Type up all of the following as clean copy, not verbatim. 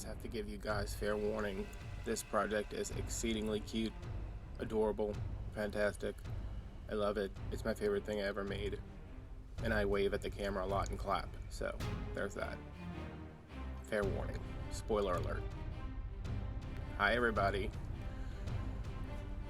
just have to give you guys fair warning. This project is exceedingly cute, adorable, fantastic. I love it. It's my favorite thing I ever made. And I wave at the camera a lot and clap. So, there's that. Fair warning. Spoiler alert. Hi everybody.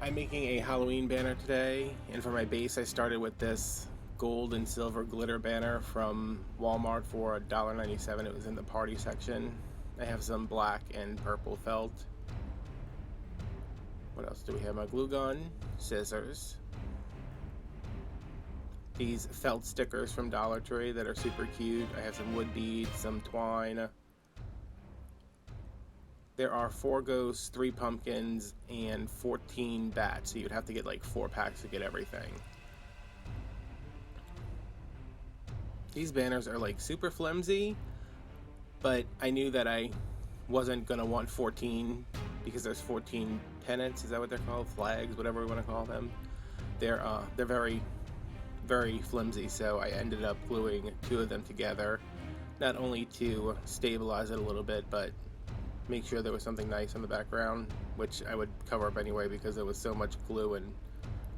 I'm making a Halloween banner today, and for my base I started with this gold and silver glitter banner from Walmart for $1.97. It was in the party section. I have some black and purple felt. What else do we have? My glue gun, scissors, these felt stickers from Dollar Tree that are super cute. I have some wood beads, some twine. There are 4 ghosts, 3 pumpkins, and 14 bats, so you'd have to get like 4 packs to get everything. These banners are like super flimsy, but I knew that I wasn't gonna want 14 because there's 14 pennants. Is that what they're called? Flags, whatever we want to call them. They're very, very flimsy, so I ended up gluing 2 of them together, not only to stabilize it a little bit, but make sure there was something nice in the background, which I would cover up anyway because there was so much glue and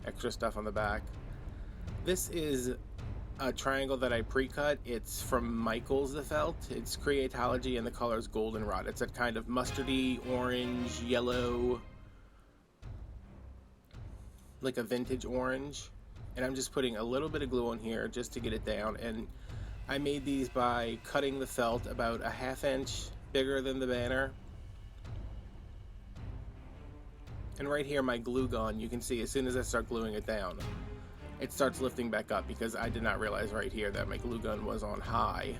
extra stuff on the back. This is a triangle that I pre-cut. It's from Michael's the felt. It's Creatology and the color is goldenrod. It's a kind of mustardy, orange, yellow, like a vintage orange. And I'm just putting a little bit of glue on here just to get it down. And I made these by cutting the felt about a 1/2 inch bigger than the banner. And right here, my glue gun, you can see as soon as I start gluing it down, it starts lifting back up because I did not realize right here that my glue gun was on high.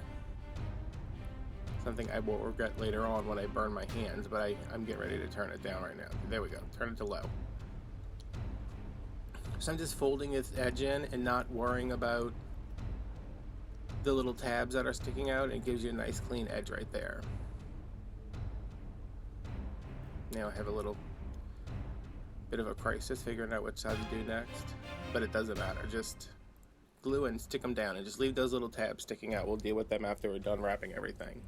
Something I will regret later on when I burn my hands, but I'm getting ready to turn it down right now. There we go, turn it to low. So I'm just folding its edge in and not worrying about the little tabs that are sticking out. It gives you a nice clean edge right there. Now I have a little bit of a crisis figuring out which side to do next, but it doesn't matter. Just glue and stick them down and just leave those little tabs sticking out. We'll deal with them after we're done wrapping everything.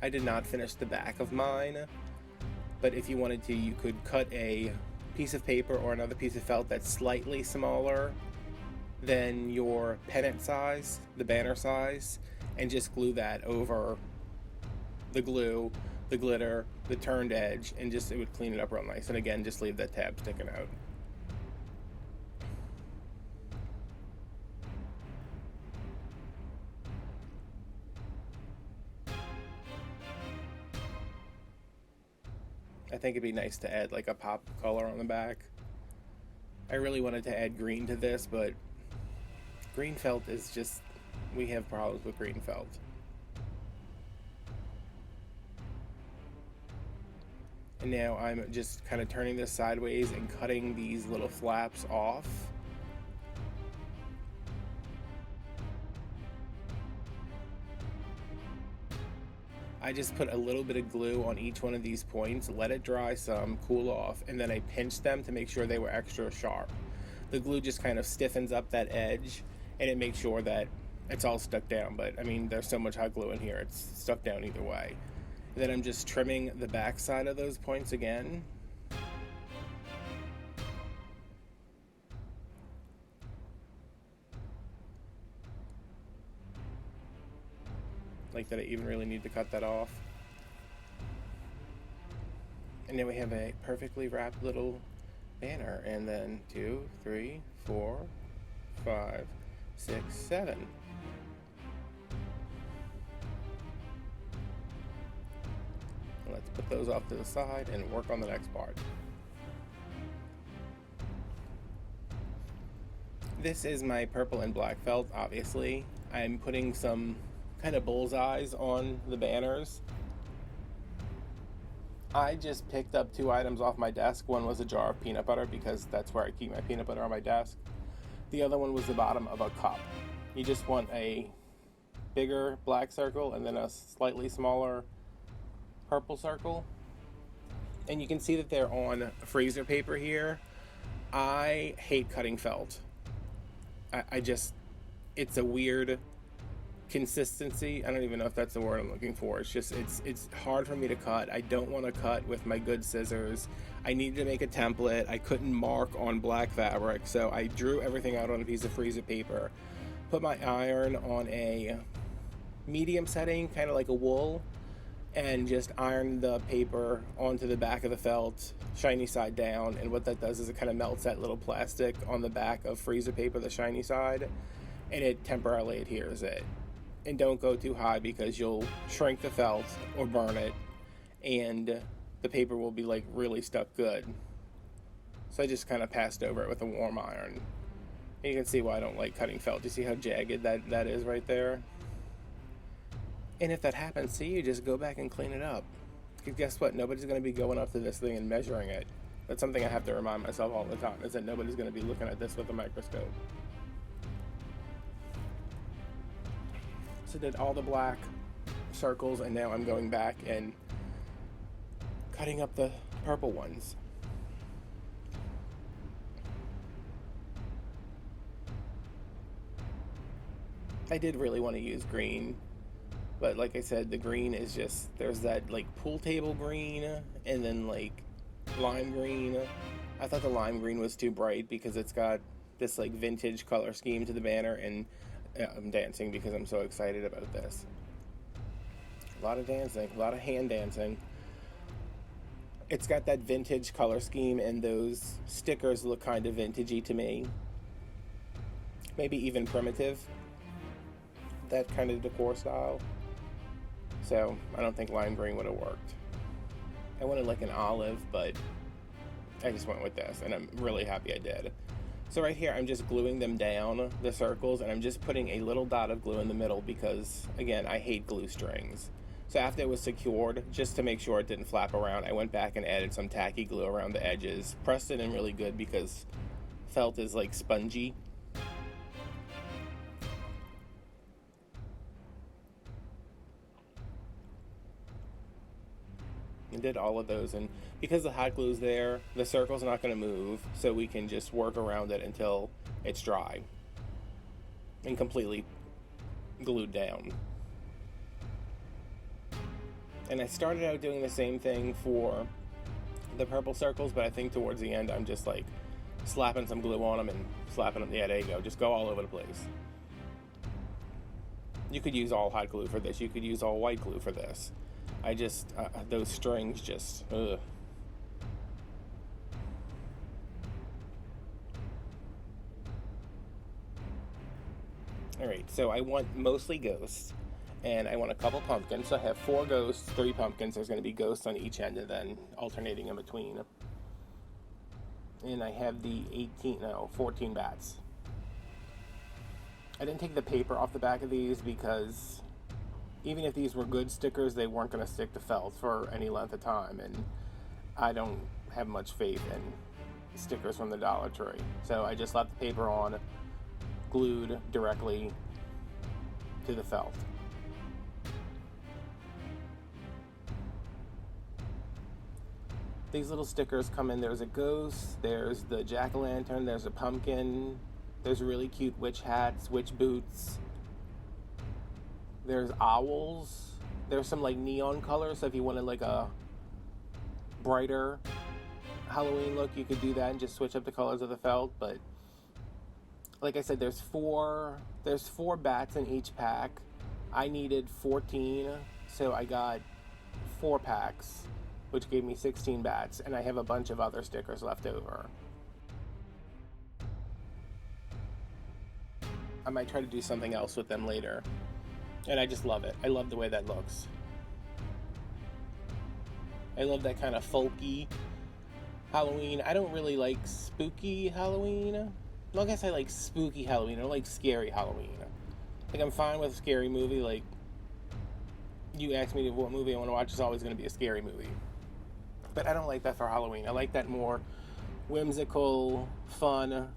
I did not finish the back of mine, but if you wanted to, you could cut a piece of paper or another piece of felt that's slightly smaller than your pennant size, the banner size, and just glue that over the glue, the glitter, the turned edge, and just it would clean it up real nice. And again, just leave that tab sticking out. I think it'd be nice to add like a pop color on the back. I really wanted to add green to this, but green felt is just, we have problems with green felt. And now I'm just kind of turning this sideways and cutting these little flaps off. I just put a little bit of glue on each one of these points, let it dry some, cool off, and then I pinched them to make sure they were extra sharp. The glue just kind of stiffens up that edge, and it makes sure that it's all stuck down. But I mean, there's so much hot glue in here, it's stuck down either way. And then I'm just trimming the back side of those points again. Like that I even really need to cut that off. And then we have a perfectly wrapped little banner. And then 2, 3, 4, 5, 6, 7. Let's put those off to the side and work on the next part. This is my purple and black felt, obviously. I'm putting some kind of bullseyes on the banners. I just picked up 2 items off my desk. One was a jar of peanut butter because that's where I keep my peanut butter on my desk. The other one was the bottom of a cup. You just want a bigger black circle and then a slightly smaller purple circle. And you can see that they're on freezer paper here. I hate cutting felt. I just, it's a weird consistency. I don't even know if that's the word I'm looking for. It's just, it's hard for me to cut. I don't want to cut with my good scissors. I needed to make a template. I couldn't mark on black fabric, so I drew everything out on a piece of freezer paper, put my iron on a medium setting, kind of like a wool, and just iron the paper onto the back of the felt, shiny side down. And what that does is it kind of melts that little plastic on the back of freezer paper, the shiny side, and it temporarily adheres it. And don't go too high because you'll shrink the felt or burn it, and the paper will be like really stuck good. So I just kind of passed over it with a warm iron. And you can see why I don't like cutting felt. You see how jagged that is right there? And if that happens to you, just go back and clean it up. Because guess what? Nobody's going to be going up to this thing and measuring it. That's something I have to remind myself all the time, is that nobody's going to be looking at this with a microscope. So did all the black circles, and now I'm going back and cutting up the purple ones. I did really want to use green, but like I said, the green is just, there's that like pool table green and then like lime green. I thought the lime green was too bright because it's got this like vintage color scheme to the banner, and I'm dancing because I'm so excited about this. A lot of dancing, a lot of hand dancing. It's got that vintage color scheme, and those stickers look kind of vintagey to me. Maybe even primitive, that kind of decor style. So I don't think lime green would have worked. I wanted like an olive, but I just went with this, and I'm really happy I did. So right here, I'm just gluing them down, the circles, and I'm just putting a little dot of glue in the middle because, again, I hate glue strings. So after it was secured, just to make sure it didn't flap around, I went back and added some tacky glue around the edges. Pressed it in really good because felt is like spongy. And did all of those, and because the hot glue's there, the circle's not going to move, so we can just work around it until it's dry and completely glued down. And I started out doing the same thing for the purple circles, but I think towards the end I'm just like slapping some glue on them and slapping them. Yeah, there you go. Just go all over the place. You could use all hot glue for this. You could use all white glue for this. I just, those strings just, ugh. Alright, so I want mostly ghosts, and I want a couple pumpkins. So I have 4 ghosts, 3 pumpkins. There's going to be ghosts on each end and then alternating in between. And I have the 14 bats. I didn't take the paper off the back of these because even if these were good stickers, they weren't going to stick to felt for any length of time, and I don't have much faith in stickers from the Dollar Tree. So I just left the paper on, glued directly to the felt. These little stickers come in, there's a ghost, there's the jack-o'-lantern, there's a pumpkin, there's really cute witch hats, witch boots, there's owls, there's some like neon colors, so if you wanted like a brighter Halloween look, you could do that and just switch up the colors of the felt. But like I said, there's four bats in each pack. I needed 14, so I got 4 packs, which gave me 16 bats, and I have a bunch of other stickers left over. I might try to do something else with them later. And I just love it. I love the way that looks. I love that kind of folky Halloween. I don't really like spooky Halloween. Well, I guess I like spooky Halloween. I don't like scary Halloween. Like, I'm fine with a scary movie. Like, you ask me what movie I want to watch, it's always going to be a scary movie. But I don't like that for Halloween. I like that more whimsical, fun.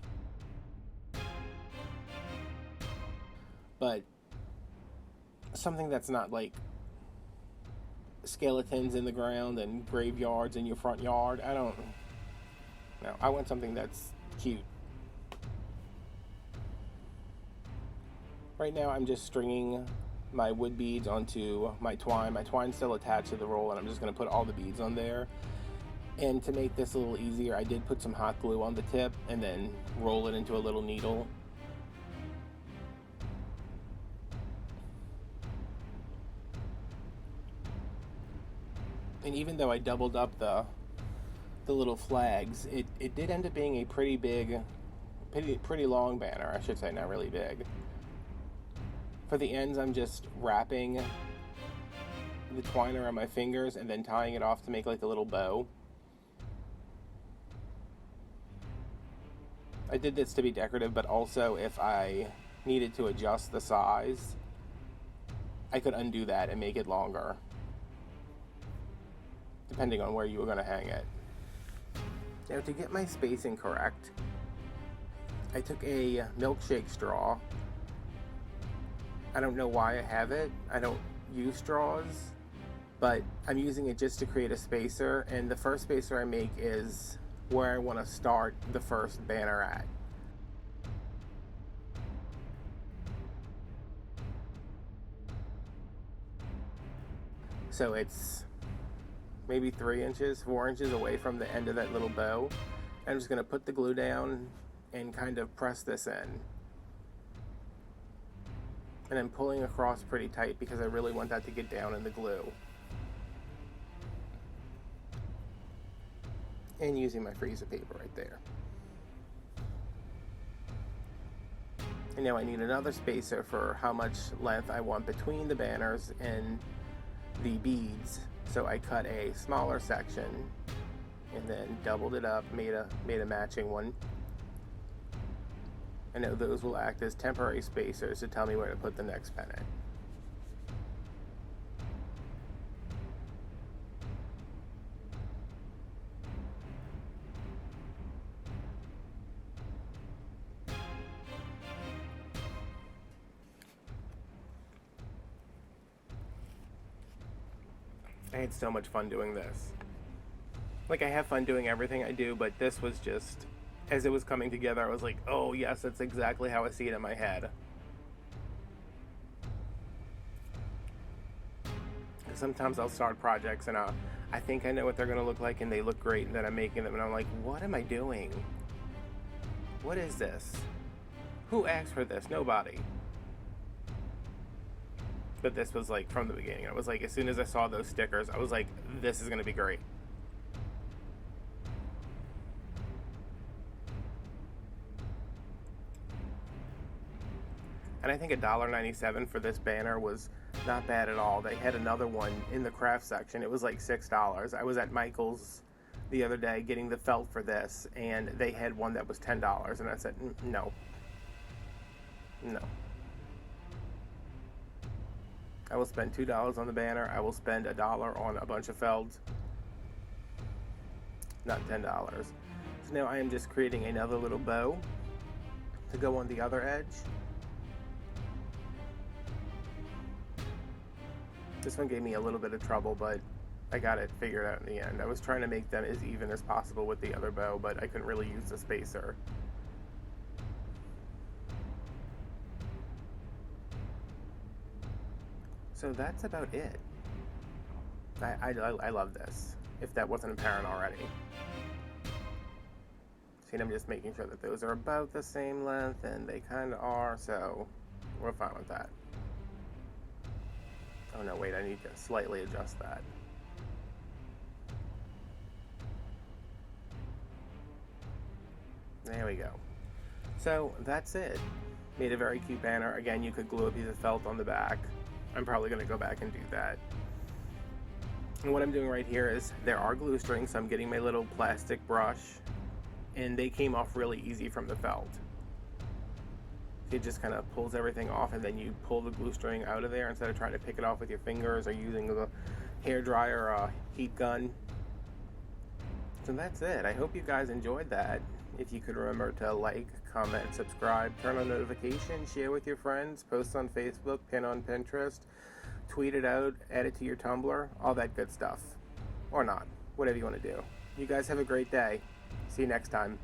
But something that's not like skeletons in the ground and graveyards in your front yard. I don't know. I want something that's cute. Right now I'm just stringing my wood beads onto my twine. My twine's still attached to the roll, and I'm just going to put all the beads on there. And to make this a little easier, I did put some hot glue on the tip and then roll it into a little needle. And even though I doubled up the little flags, it did end up being a pretty big, pretty long banner, I should say, not really big. For the ends, I'm just wrapping the twine around my fingers and then tying it off to make like a little bow. I did this to be decorative, but also if I needed to adjust the size, I could undo that and make it longer, depending on where you were going to hang it. Now, to get my spacing correct, I took a milkshake straw. I don't know why I have it. I don't use straws, but I'm using it just to create a spacer, and the first spacer I make is where I want to start the first banner at. So it's maybe 3 inches, 4 inches away from the end of that little bow. I'm just going to put the glue down and kind of press this in. And I'm pulling across pretty tight because I really want that to get down in the glue. And using my freezer paper right there. And now I need another spacer for how much length I want between the banners and the beads. So I cut a smaller section and then doubled it up, made a matching one. I know those will act as temporary spacers to tell me where to put the next pennant. I had so much fun doing this. Like, I have fun doing everything I do, but this was just, as it was coming together, I was like, oh yes, that's exactly how I see it in my head. Sometimes I'll start projects and I think I know what they're going to look like and they look great, and then I'm making them and I'm like, what am I doing? What is this? Who asked for this? Nobody. But this was like from the beginning. I was like, as soon as I saw those stickers, I was like, this is going to be great. And I think $1.97 for this banner was not bad at all. They had another one in the craft section. It was like $6. I was at Michael's the other day getting the felt for this, and they had one that was $10. And I said, no. No. I will spend $2 on the banner. I will spend $1 on a bunch of felt. Not $10. So now I am just creating another little bow to go on the other edge. This one gave me a little bit of trouble, but I got it figured out in the end. I was trying to make them as even as possible with the other bow, but I couldn't really use the spacer. So that's about it. I love this, if that wasn't apparent already. See, I'm just making sure that those are about the same length, and they kind of are, so we're fine with that. Oh no, wait, I need to slightly adjust that. There we go. So that's it. Made a very cute banner. Again, you could glue a piece of felt on the back. I'm probably going to go back and do that. And what I'm doing right here is there are glue strings, so I'm getting my little plastic brush, and they came off really easy from the felt. It just kind of pulls everything off, and then you pull the glue string out of there instead of trying to pick it off with your fingers or using the hair dryer or heat gun. So that's it. I hope you guys enjoyed that. If you could remember to like, comment, subscribe, turn on notifications, share with your friends, post on Facebook, pin on Pinterest. tweet it out, add it to your Tumblr, all that good stuff. Or not. Whatever you want to do. You guys have a great day. See you next time.